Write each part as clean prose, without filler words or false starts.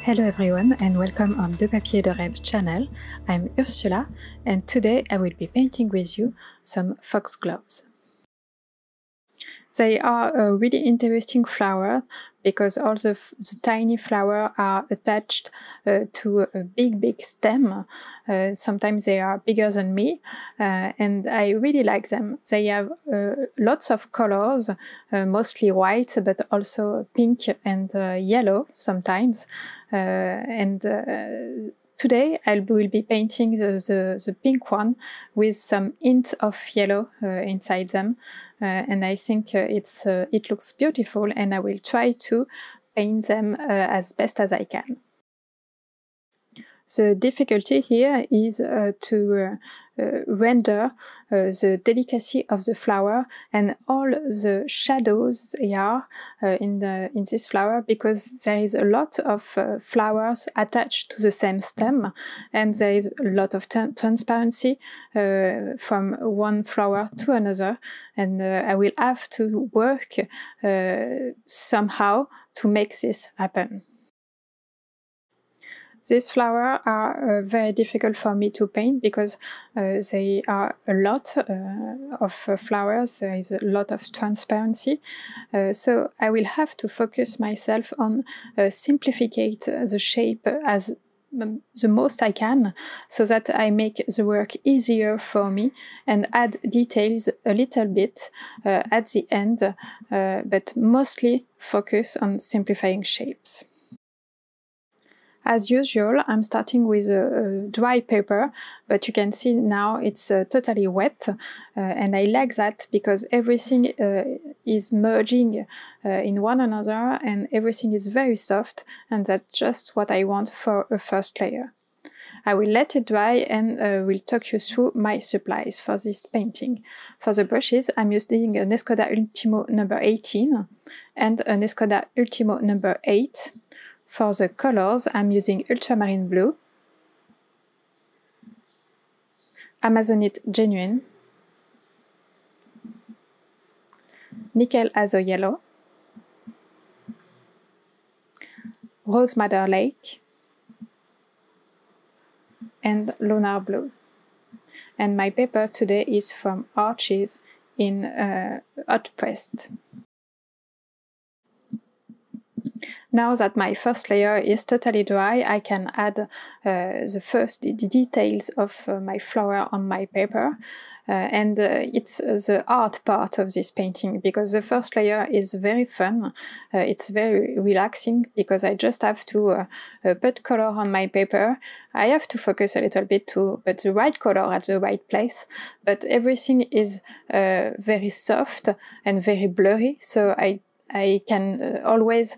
Hello everyone and welcome on De Papier de Rêve channel. I'm Ursula and today I will be painting with you some foxgloves. They are a really interesting flower because all the tiny flowers are attached to a big stem. Sometimes they are bigger than me and I really like them. They have lots of colors, mostly white but also pink and yellow sometimes. Today I will be painting the pink one with some hint of yellow inside them. And I think it looks beautiful and I will try to paint them as best as I can. The difficulty here is to render the delicacy of the flower and all the shadows they are in this flower, because there is a lot of flowers attached to the same stem and there is a lot of transparency from one flower to another, and I will have to work somehow to make this happen. These flowers are very difficult for me to paint because they are a lot of flowers, there is a lot of transparency, so I will have to focus myself on simplifying the shape as the most I can, so that I make the work easier for me and add details a little bit at the end, but mostly focus on simplifying shapes. As usual, I'm starting with a dry paper, but you can see now it's totally wet, and I like that because everything is merging in one another and everything is very soft, and that's just what I want for a first layer. I will let it dry and will talk you through my supplies for this painting. For the brushes, I'm using an Escoda Último number 18 and an Escoda Último number 8. For the colors, I'm using ultramarine blue, Amazonite genuine, nickel azo yellow, rose madder lake, and lunar blue. And my paper today is from Arches in hot pressed. Now that my first layer is totally dry, I can add the details of my flower on my paper. It's the art part of this painting, because the first layer is very fun. It's very relaxing because I just have to put color on my paper. I have to focus a little bit to put the right color at the right place, but everything is very soft and very blurry, so I can always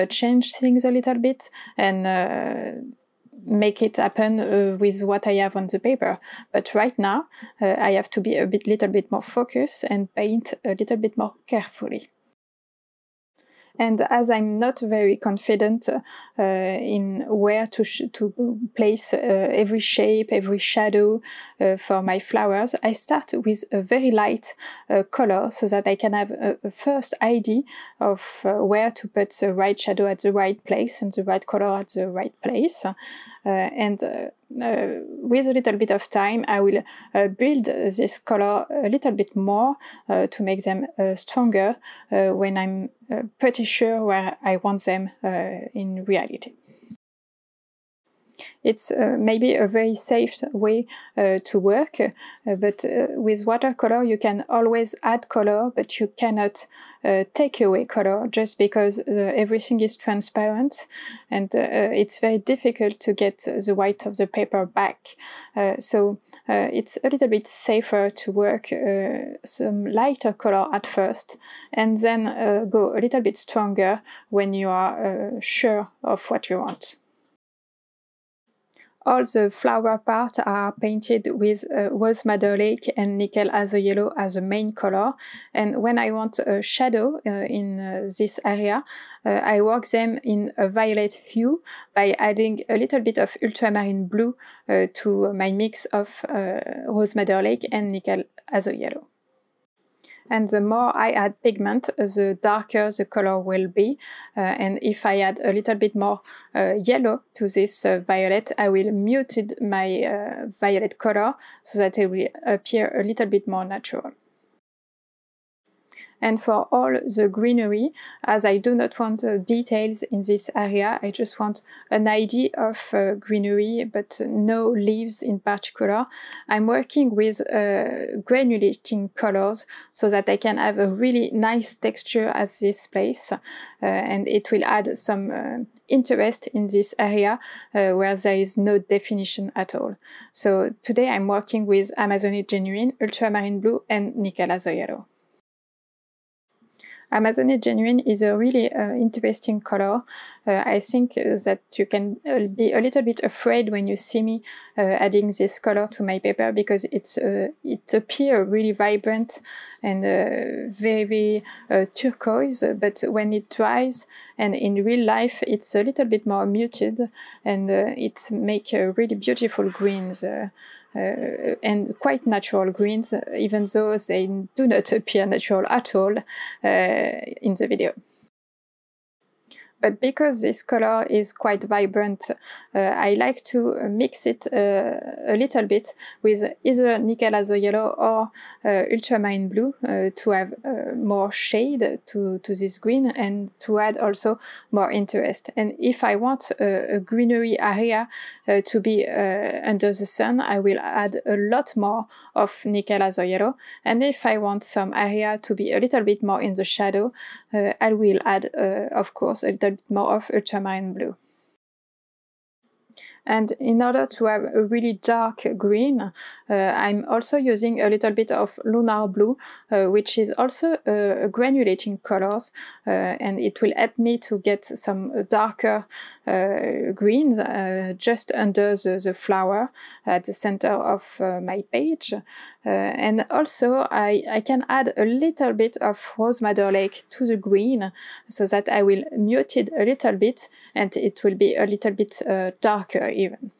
change things a little bit and make it happen with what I have on the paper. But right now, I have to be little bit more focused and paint a little bit more carefully. And as I'm not very confident in where to place every shape, every shadow for my flowers, I start with a very light color so that I can have a first idea of where to put the right shadow at the right place and the right color at the right place. With a little bit of time, I will build this color a little bit more to make them stronger when I'm pretty sure where I want them in reality. It's maybe a very safe way to work, but with watercolor you can always add color, but you cannot take away color just because everything is transparent, and it's very difficult to get the white of the paper back. So it's a little bit safer to work some lighter color at first and then go a little bit stronger when you are sure of what you want. All the flower parts are painted with rose madder lake and nickel azo yellow as a main color, and when I want a shadow in this area, I work them in a violet hue by adding a little bit of ultramarine blue to my mix of rose madder lake and nickel azo yellow. And the more I add pigment, the darker the color will be. And if I add a little bit more yellow to this violet, I will mute my violet color so that it will appear a little bit more natural. And for all the greenery, as I do not want details in this area, I just want an idea of greenery, but no leaves in particular. I'm working with granulating colors so that I can have a really nice texture at this place, and it will add some interest in this area where there is no definition at all. So today I'm working with Amazonite Genuine, Ultramarine Blue, and Nickel Azo Yellow. Amazonite Genuine is a really interesting color. I think that you can be a little bit afraid when you see me adding this color to my paper, because it appears really vibrant and very turquoise, but when it dries and in real life it's a little bit more muted, and it makes really beautiful greens. And quite natural greens, even though they do not appear natural at all in the video. But because this color is quite vibrant, I like to mix it a little bit with either Nickel Azo Yellow or Ultramarine Blue to have more shade to this green and to add also more interest. And if I want a greenery area to be under the sun, I will add a lot more of Nickel Azo Yellow. And if I want some area to be a little bit more in the shadow, I will add, of course, a little bit more of Ultramarine Blue. And in order to have a really dark green, I'm also using a little bit of Lunar Blue, which is also a granulating colors, and it will help me to get some darker greens just under the flower at the center of my page. And also I can add a little bit of Rose Madder Lake to the green so that I will mute it a little bit and it will be a little bit darker even.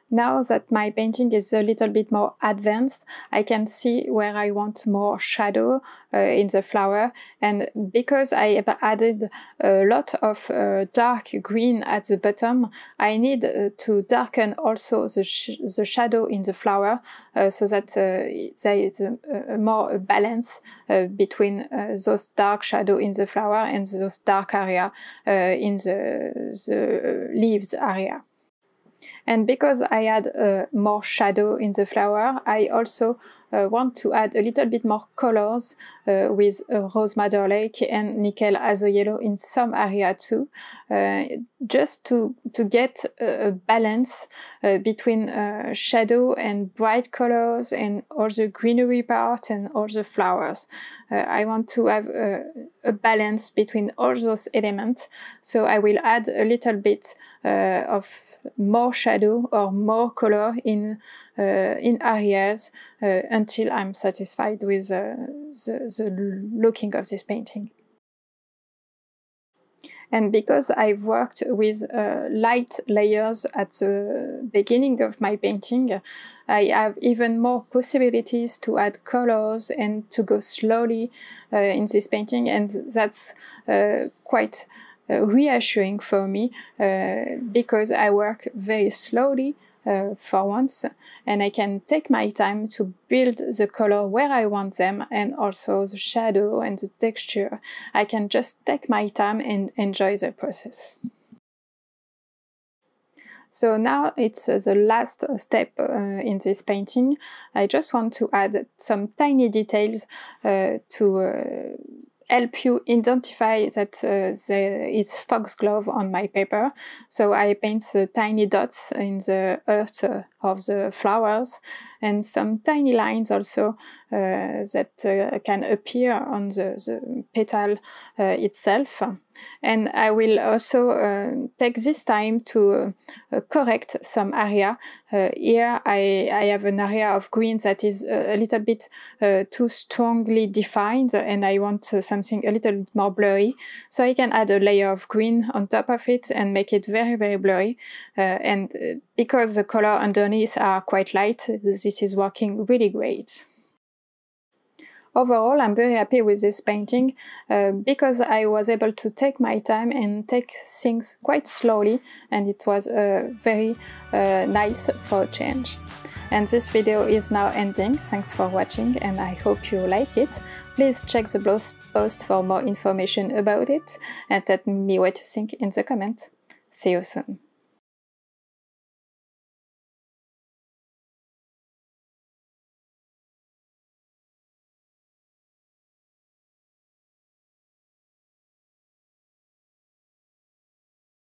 Now that my painting is a little bit more advanced, I can see where I want more shadow in the flower, and because I have added a lot of dark green at the bottom, I need to darken also the shadow in the flower so that there is a more balance between those dark shadow in the flower and those dark area in the leaves area. And because I add more shadow in the flower, I also want to add a little bit more colors with Rose Madder Lake and Nickel Azo Yellow in some area too, just to get a balance between shadow and bright colors and all the greenery part and all the flowers. I want to have a balance between all those elements, so I will add a little bit of more shadow or more color in areas until I'm satisfied with the looking of this painting. And because I've worked with light layers at the beginning of my painting, I have even more possibilities to add colors and to go slowly in this painting, and that's quite reassuring for me because I work very slowly for once, and I can take my time to build the color where I want them, and also the shadow and the texture. I can just take my time and enjoy the process. So now it's the last step in this painting. I just want to add some tiny details to help you identify that there is foxglove on my paper. So I paint the tiny dots in the earth of the flowers, and some tiny lines also that can appear on the petal itself. And I will also take this time to correct some area. Here I have an area of green that is a little bit too strongly defined, and I want something a little bit more blurry. So I can add a layer of green on top of it and make it very, very blurry. And because the color underneath are quite light, this is working really great. overall, I'm very happy with this painting because I was able to take my time and take things quite slowly, and it was very nice for a change. And this video is now ending. Thanks for watching, and I hope you like it. Please check the blog post for more information about it and tell me what you think in the comments. See you soon.